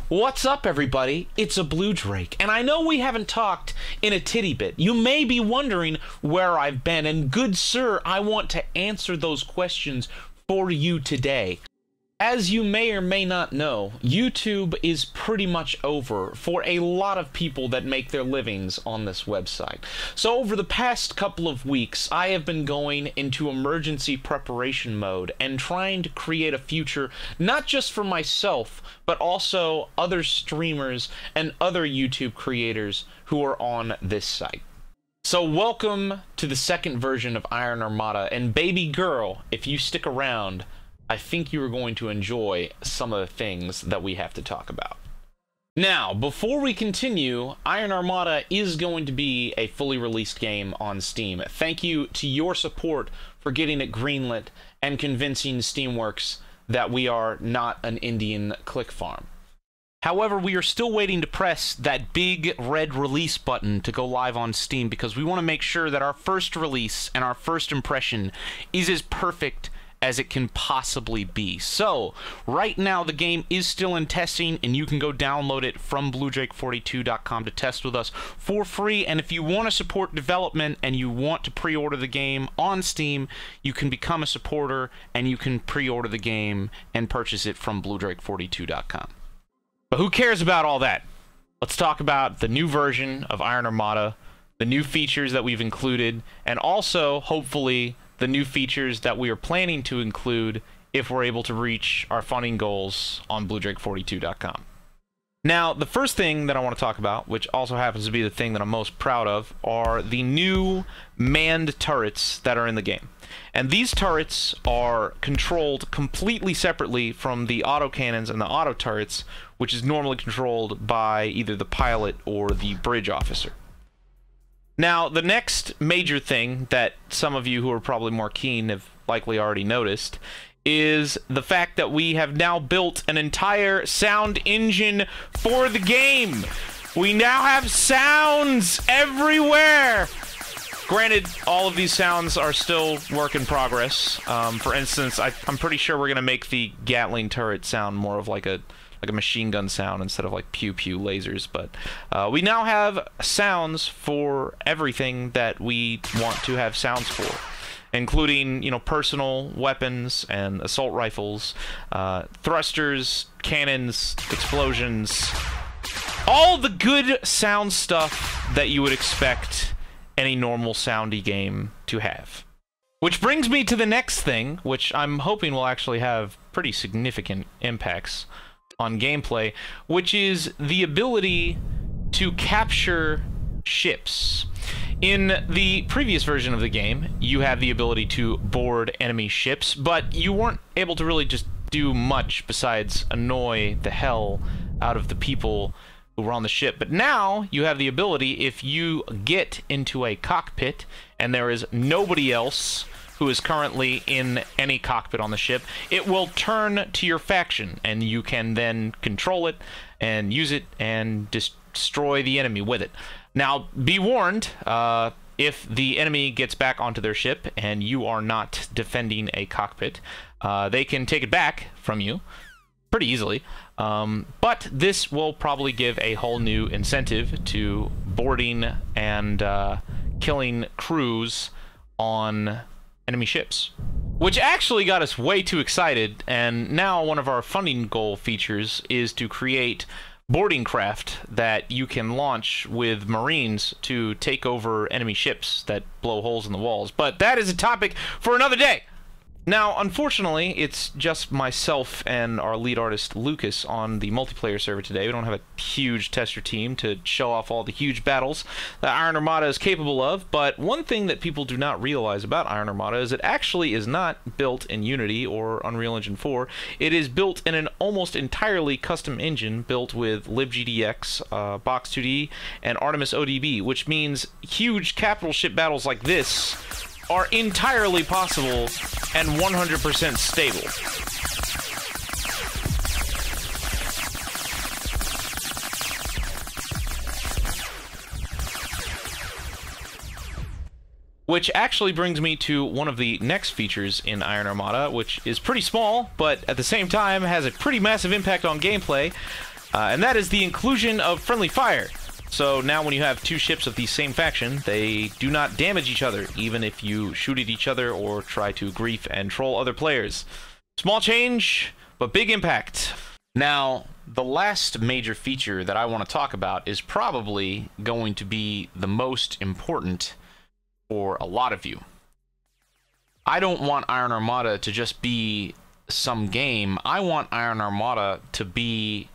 What's up, everybody? It's a Blue Drake, and I know we haven't talked in a titty bit. You may be wondering where I've been, and good sir, I want to answer those questions for you today. As you may or may not know, YouTube is pretty much over for a lot of people that make their livings on this website. So over the past couple of weeks, I have been going into emergency preparation mode and trying to create a future not just for myself, but also other streamers and other YouTube creators who are on this site. So welcome to the second version of Iron Armada, and baby girl, if you stick around, I think you are going to enjoy some of the things that we have to talk about. Now, before we continue, Iron Armada is going to be a fully released game on Steam. Thank you to your support for getting it greenlit and convincing Steamworks that we are not an Indian click farm. However, we are still waiting to press that big red release button to go live on Steam because we want to make sure that our first release and our first impression is as perfect as it can possibly be. So, right now the game is still in testing, and you can go download it from BlueDrake42.com to test with us for free. And if you want to support development and you want to pre-order the game on Steam, you can become a supporter and you can pre-order the game and purchase it from BlueDrake42.com. But who cares about all that? Let's talk about the new version of Iron Armada, the new features that we've included, and also, hopefully, the new features that we are planning to include if we're able to reach our funding goals on BlueDrake42.com. Now, the first thing that I want to talk about, which also happens to be the thing that I'm most proud of, are the new manned turrets that are in the game. And these turrets are controlled completely separately from the autocannons and the auto turrets, which is normally controlled by either the pilot or the bridge officer. Now, the next major thing that some of you who are probably more keen have likely already noticed is the fact that we have now built an entire sound engine for the game. We now have sounds everywhere! Granted, all of these sounds are still work in progress. For instance, I'm pretty sure we're going to make the Gatling turret sound more of like a machine gun sound instead of like pew pew lasers, but we now have sounds for everything that we want to have sounds for, including, you know, personal weapons and assault rifles, thrusters, cannons, explosions, all the good sound stuff that you would expect any normal soundy game to have. Which brings me to the next thing, which I'm hoping will actually have pretty significant impacts on gameplay, which is the ability to capture ships. In the previous version of the game, you had the ability to board enemy ships, but you weren't able to really just do much besides annoy the hell out of the people who were on the ship. But now you have the ability, if you get into a cockpit and there is nobody else who is currently in any cockpit on the ship, it will turn to your faction, and you can then control it and use it and destroy the enemy with it. Now, be warned, if the enemy gets back onto their ship and you are not defending a cockpit, they can take it back from you pretty easily. But this will probably give a whole new incentive to boarding and killing crews on enemy ships, which actually got us way too excited. And now one of our funding goal features is to create boarding craft that you can launch with Marines to take over enemy ships that blow holes in the walls. But that is a topic for another day. Now, unfortunately, it's just myself and our lead artist, Lucas, on the multiplayer server today. We don't have a huge tester team to show off all the huge battles that Iron Armada is capable of, but one thing that people do not realize about Iron Armada is it actually is not built in Unity or Unreal Engine 4. It is built in an almost entirely custom engine built with libgdx, Box2D, and Artemis ODB, which means huge capital ship battles like this are entirely possible and 100% stable. Which actually brings me to one of the next features in Iron Armada, which is pretty small, but at the same time has a pretty massive impact on gameplay. and that is the inclusion of friendly fire. So now when you have two ships of the same faction, they do not damage each other, even if you shoot at each other or try to grief and troll other players. Small change, but big impact. Now, the last major feature that I want to talk about is probably going to be the most important for a lot of you. I don't want Iron Armada to just be some game. I want Iron Armada to be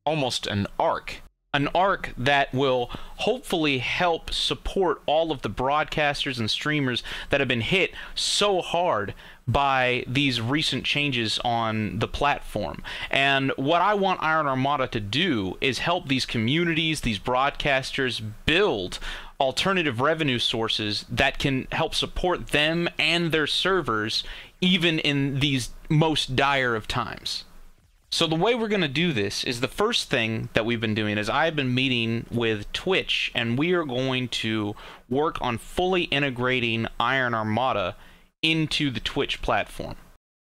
almost an arc. An arc that will hopefully help support all of the broadcasters and streamers that have been hit so hard by these recent changes on the platform. And what I want Iron Armada to do is help these communities, these broadcasters, build alternative revenue sources that can help support them and their servers even in these most dire of times. So the way we're going to do this is, the first thing that we've been doing is I've been meeting with Twitch, and we are going to work on fully integrating Iron Armada into the Twitch platform.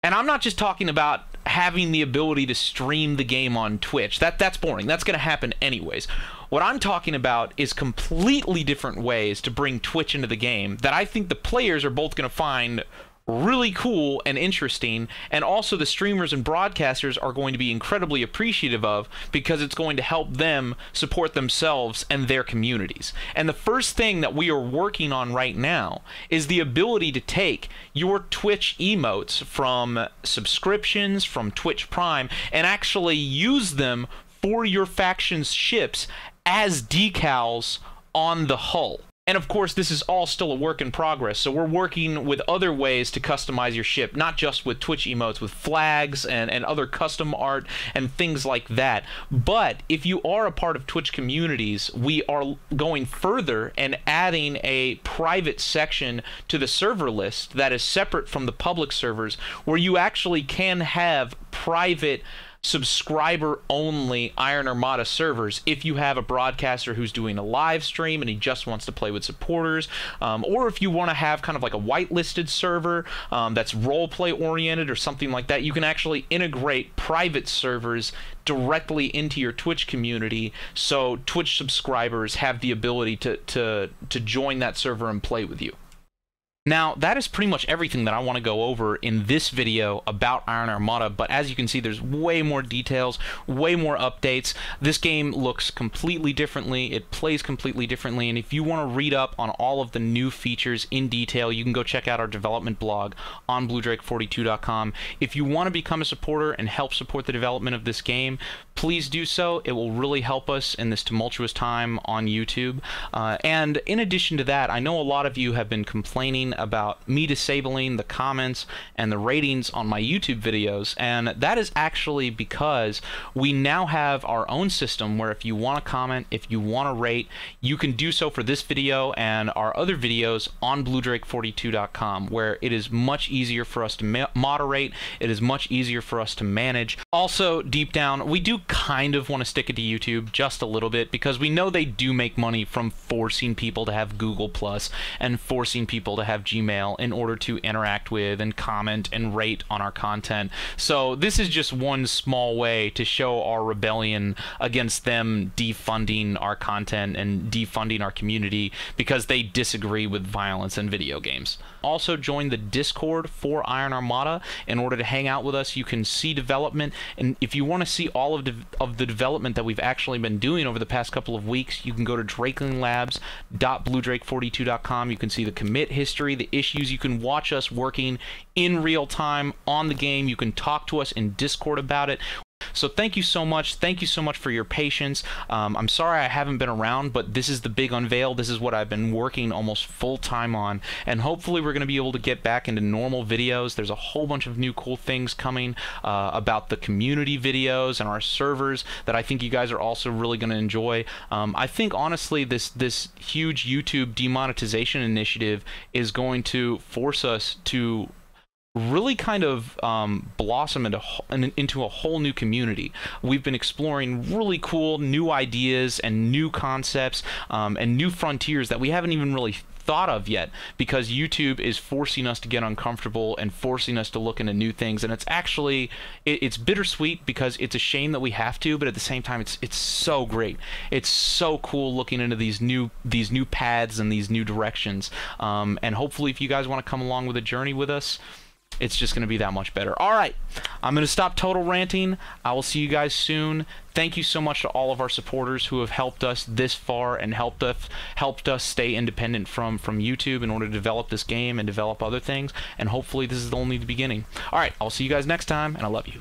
And I'm not just talking about having the ability to stream the game on Twitch. That's boring. That's going to happen anyways. What I'm talking about is completely different ways to bring Twitch into the game that I think the players are both going to find really cool and interesting, and also the streamers and broadcasters are going to be incredibly appreciative of, because it's going to help them support themselves and their communities. And the first thing that we are working on right now is the ability to take your Twitch emotes from subscriptions, from Twitch Prime, and actually use them for your faction's ships as decals on the hull. And of course, this is all still a work in progress, so we're working with other ways to customize your ship, not just with Twitch emotes, with flags and other custom art and things like that. But if you are a part of Twitch communities, we are going further and adding a private section to the server list that is separate from the public servers, where you actually can have private subscriber-only Iron Armada servers if you have a broadcaster who's doing a live stream and he just wants to play with supporters, or if you want to have kind of like a whitelisted server that's roleplay oriented or something like that. You can actually integrate private servers directly into your Twitch community, so Twitch subscribers have the ability to join that server and play with you. Now, that is pretty much everything that I want to go over in this video about Iron Armada, but as you can see, there's way more details, way more updates. This game looks completely differently, it plays completely differently, and if you want to read up on all of the new features in detail, you can go check out our development blog on BlueDrake42.com. If you want to become a supporter and help support the development of this game, please do so. It will really help us in this tumultuous time on YouTube. And in addition to that, I know a lot of you have been complaining about me disabling the comments and the ratings on my YouTube videos, and that is actually because we now have our own system where if you want to comment, if you want to rate, you can do so for this video and our other videos on BlueDrake42.com, where it is much easier for us to moderate, it is much easier for us to manage. Also, deep down, we do kind of want to stick it to YouTube just a little bit, because we know they do make money from forcing people to have Google Plus and forcing people to have Gmail in order to interact with and comment and rate on our content. So this is just one small way to show our rebellion against them defunding our content and defunding our community because they disagree with violence in video games. Also, join the Discord for Iron Armada in order to hang out with us. You can see development, and if you want to see all of the development that we've actually been doing over the past couple of weeks, you can go to drakelingLabs.bluedrake42.com. You can see the commit history, the issues. You can watch us working in real time on the game. You can talk to us in Discord about it. So thank you so much. Thank you so much for your patience. I'm sorry I haven't been around, but this is the big unveil. This is what I've been working almost full-time on, and hopefully we're going to be able to get back into normal videos. There's a whole bunch of new cool things coming about the community videos and our servers that I think you guys are also really going to enjoy. I think, honestly, this huge YouTube demonetization initiative is going to force us to really kind of blossom into a whole new community. We've been exploring really cool new ideas and new concepts and new frontiers that we haven't even really thought of yet, because YouTube is forcing us to get uncomfortable and forcing us to look into new things. And it's actually it's bittersweet, because it's a shame that we have to, but at the same time it's so great. It's so cool looking into these new paths and these new directions, and hopefully if you guys want to come along with a journey with us, it's just going to be that much better. All right, I'm going to stop total ranting. I will see you guys soon. Thank you so much to all of our supporters who have helped us this far and helped us stay independent from YouTube in order to develop this game and develop other things. And hopefully this is only the beginning. All right, I'll see you guys next time, and I love you.